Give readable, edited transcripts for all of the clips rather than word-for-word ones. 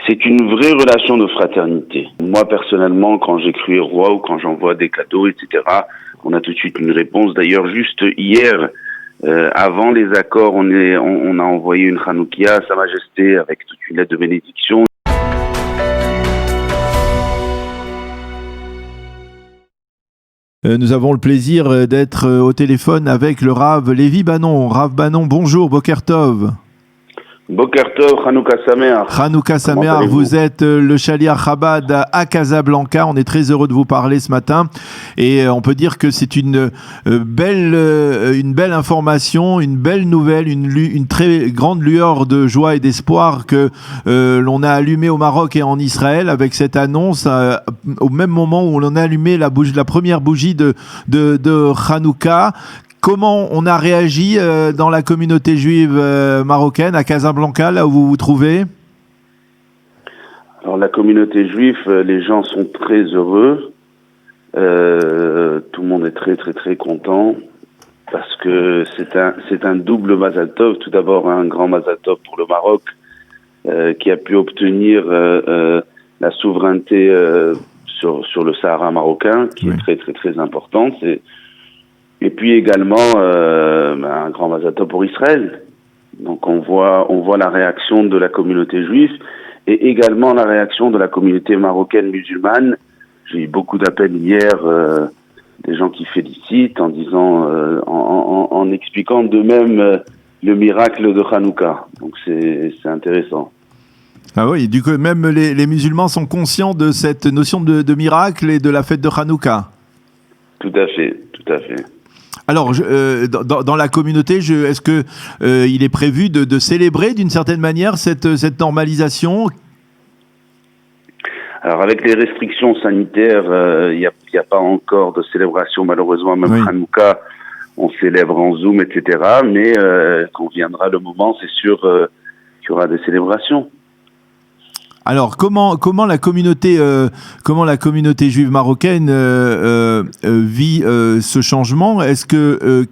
C'est une vraie relation de fraternité. Moi, personnellement, quand j'écris au roi ou quand j'envoie des cadeaux, etc., on a tout de suite une réponse. D'ailleurs, juste hier, avant les accords, on a envoyé une Hanoukia à Sa Majesté avec toute une lettre de bénédiction. Nous avons le plaisir d'être au téléphone avec le Rav Lévi Banon. Rav Banon, bonjour, Boker Tov. Boker Tov, Hanouka Sameach. Hanouka Sameach, vous êtes le Shaliach Chabad à Casablanca. On est très heureux de vous parler ce matin. Et on peut dire que c'est une belle information, une belle nouvelle, une très grande lueur de joie et d'espoir que l'on a allumé au Maroc et en Israël avec cette annonce au même moment où on a allumé la première bougie de Hanouka. Comment on a réagi dans la communauté juive marocaine, à Casablanca, là où vous vous trouvez? Alors la communauté juive, les gens sont très heureux. Tout le monde est très très très content parce que c'est un double Mazal Tov. Tout d'abord un grand Mazal Tov pour le Maroc qui a pu obtenir la souveraineté sur le Sahara marocain, qui est très très très importante. Et puis également un grand Mazal Tov pour Israël. Donc on voit la réaction de la communauté juive et également la réaction de la communauté marocaine musulmane. J'ai eu beaucoup d'appels hier, des gens qui félicitent en disant, en expliquant d'eux-mêmes le miracle de Hanouka. Donc c'est intéressant. Ah oui, du coup même les musulmans sont conscients de cette notion de miracle et de la fête de Hanouka. Tout à fait, tout à fait. Alors, dans la communauté, est-ce que il est prévu de célébrer d'une certaine manière cette normalisation? Alors, avec les restrictions sanitaires, il n'y a pas encore de célébration, malheureusement. Même Hanouka, on célèbre en Zoom, etc. Mais quand viendra le moment, c'est sûr qu'il y aura des célébrations. Alors comment la communauté juive marocaine vit ce changement? Est-ce que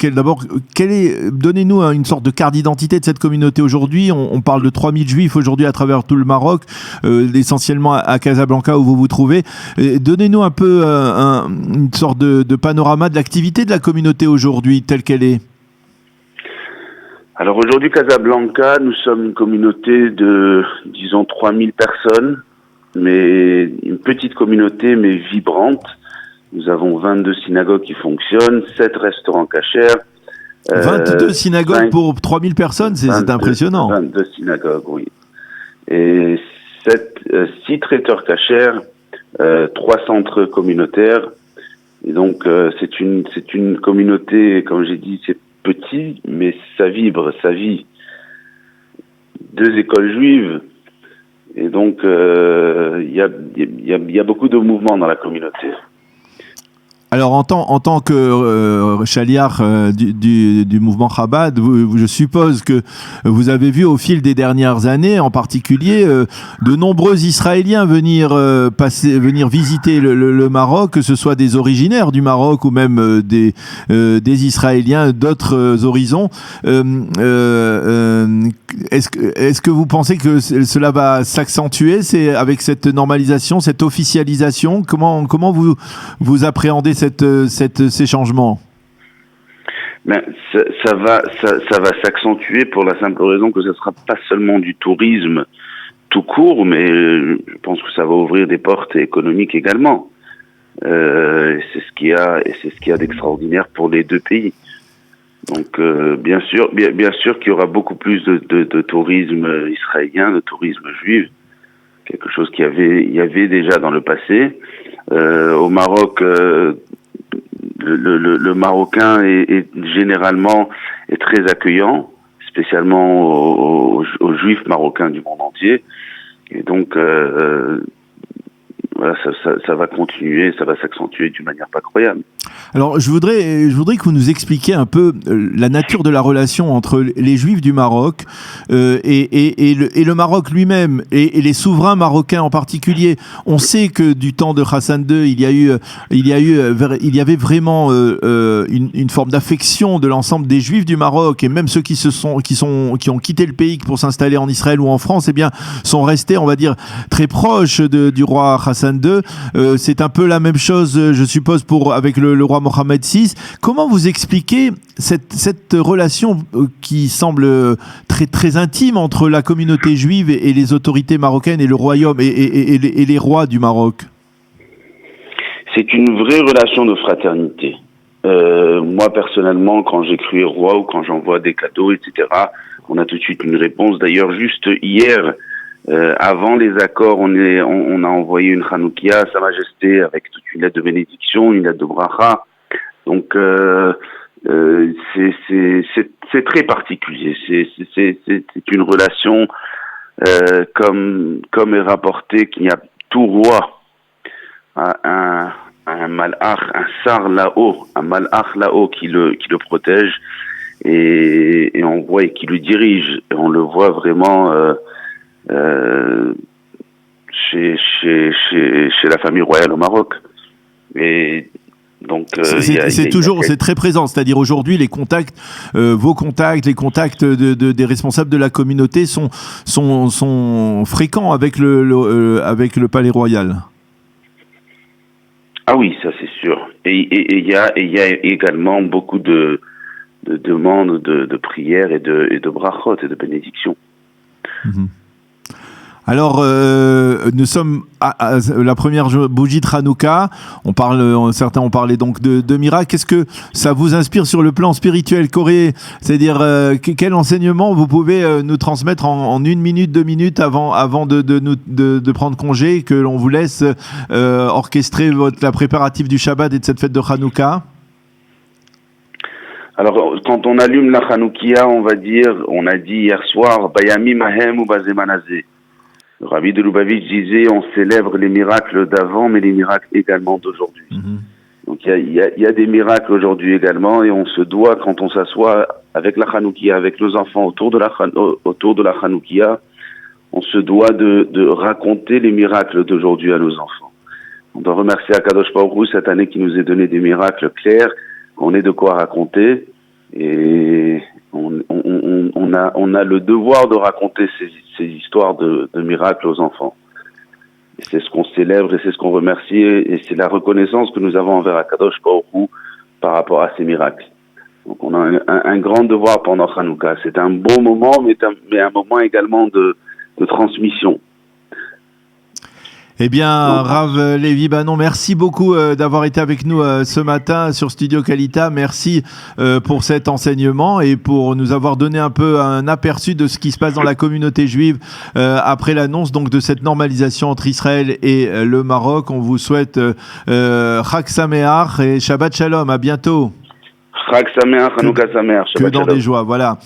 donnez-nous une sorte de carte d'identité de cette communauté aujourd'hui. On parle de 3000 juifs aujourd'hui à travers tout le Maroc, essentiellement à Casablanca où vous vous trouvez. Donnez-nous un peu une sorte de panorama de l'activité de la communauté aujourd'hui telle qu'elle est. Alors aujourd'hui, Casablanca, nous sommes une communauté de, disons, 3000 personnes, mais une petite communauté, mais vibrante. Nous avons 22 synagogues qui fonctionnent, 7 restaurants cachers. 22 synagogues pour 3000 personnes, c'est impressionnant. 22 synagogues, oui. Et 6 traiteurs cachers, 3 centres communautaires. Et donc, c'est une communauté, comme j'ai dit, c'est petit, mais ça vibre, ça vit. 2 écoles juives, et donc il y a beaucoup de mouvements dans la communauté. Alors en tant que Shaliach du mouvement Chabad, je suppose que vous avez vu au fil des dernières années, en particulier, de nombreux Israéliens venir visiter le Maroc, que ce soit des originaires du Maroc ou même des Israéliens d'autres horizons. Est-ce que vous pensez que cela va s'accentuer avec cette normalisation, cette officialisation? Comment vous appréhendez ces changements? Ben, ça va s'accentuer pour la simple raison que ce ne sera pas seulement du tourisme tout court, mais je pense que ça va ouvrir des portes économiques également. C'est ce qu'il y a d'extraordinaire pour les 2 pays. Donc bien sûr qu'il y aura beaucoup plus de tourisme israélien, de tourisme juif, quelque chose qu'il y avait déjà dans le passé. Au Maroc, le Marocain est généralement très accueillant, spécialement aux Juifs marocains du monde entier. Et donc, voilà, ça va continuer, ça va s'accentuer d'une manière pas croyable. Alors, je voudrais que vous nous expliquiez un peu la nature de la relation entre les Juifs du Maroc et le Maroc lui-même et les souverains marocains en particulier. On sait que du temps de Hassan II, il y avait vraiment une forme d'affection de l'ensemble des Juifs du Maroc, et même ceux qui ont quitté le pays pour s'installer en Israël ou en France, eh bien, sont restés, on va dire, très proches du roi Hassan II. C'est un peu la même chose, je suppose, avec le roi Mohammed VI. Comment vous expliquez cette relation qui semble très, très intime entre la communauté juive et les autorités marocaines et le royaume et les rois du Maroc? C'est une vraie relation de fraternité. Moi, personnellement, quand j'écris roi ou quand j'envoie des cadeaux, etc., on a tout de suite une réponse. D'ailleurs, juste hier, avant les accords, on a envoyé une Hanoukia à Sa Majesté avec toute une lettre de bénédiction, une lettre de bracha. Donc, c'est très particulier. C'est une relation, comme est rapporté qu'il y a tout roi a un malach, un sar là-haut, un malach là-haut qui le protège et on voit et qui le dirige. Et on le voit vraiment chez la famille royale au Maroc. Et donc c'est très présent. C'est-à-dire aujourd'hui, les contacts, vos contacts, les contacts des responsables de la communauté sont fréquents avec le palais royal. Ah oui, ça c'est sûr. Et il y a également beaucoup de demandes de prières et de brachot et de bénédictions. Mm-hmm. Alors, nous sommes à la première bougie de Hanouka. Certains ont parlé donc de miracles. Qu'est-ce que ça vous inspire sur le plan spirituel, Corée? C'est-à-dire, quel enseignement vous pouvez nous transmettre en 1 minute, 2 minutes avant de prendre congé, que l'on vous laisse orchestrer la préparatif du Shabbat et de cette fête de Hanouka? Alors, quand on allume la Hanoukia, on a dit hier soir, Bayami Mahem ou Bazemanazé. Le Rabbi de Lubavitch disait, on célèbre les miracles d'avant, mais les miracles également d'aujourd'hui. Mm-hmm. Donc il y a des miracles aujourd'hui également, et on se doit, quand on s'assoit avec la Hanoukia, avec nos enfants autour de la Hanoukia, on se doit de raconter les miracles d'aujourd'hui à nos enfants. On doit remercier Akadosh Baruch Hu cette année qui nous a donné des miracles clairs, qu'on ait de quoi raconter, et on a le devoir de raconter ces histoires de miracles aux enfants. Et c'est ce qu'on célèbre et c'est ce qu'on remercie, et c'est la reconnaissance que nous avons envers Akadosh Baruch Hu par rapport à ces miracles. Donc on a un grand devoir pendant Hanouka. C'est un bon moment, mais un moment également de transmission. Eh bien, Rav Levi Banon, merci beaucoup d'avoir été avec nous ce matin sur Studio Kalita. Merci pour cet enseignement et pour nous avoir donné un peu un aperçu de ce qui se passe dans la communauté juive après l'annonce donc de cette normalisation entre Israël et le Maroc. On vous souhaite Chag Sameach et Shabbat Shalom. À bientôt. Chag Sameach, Hanouka Sameach, Shabbat Shalom. Que dans des joies, voilà.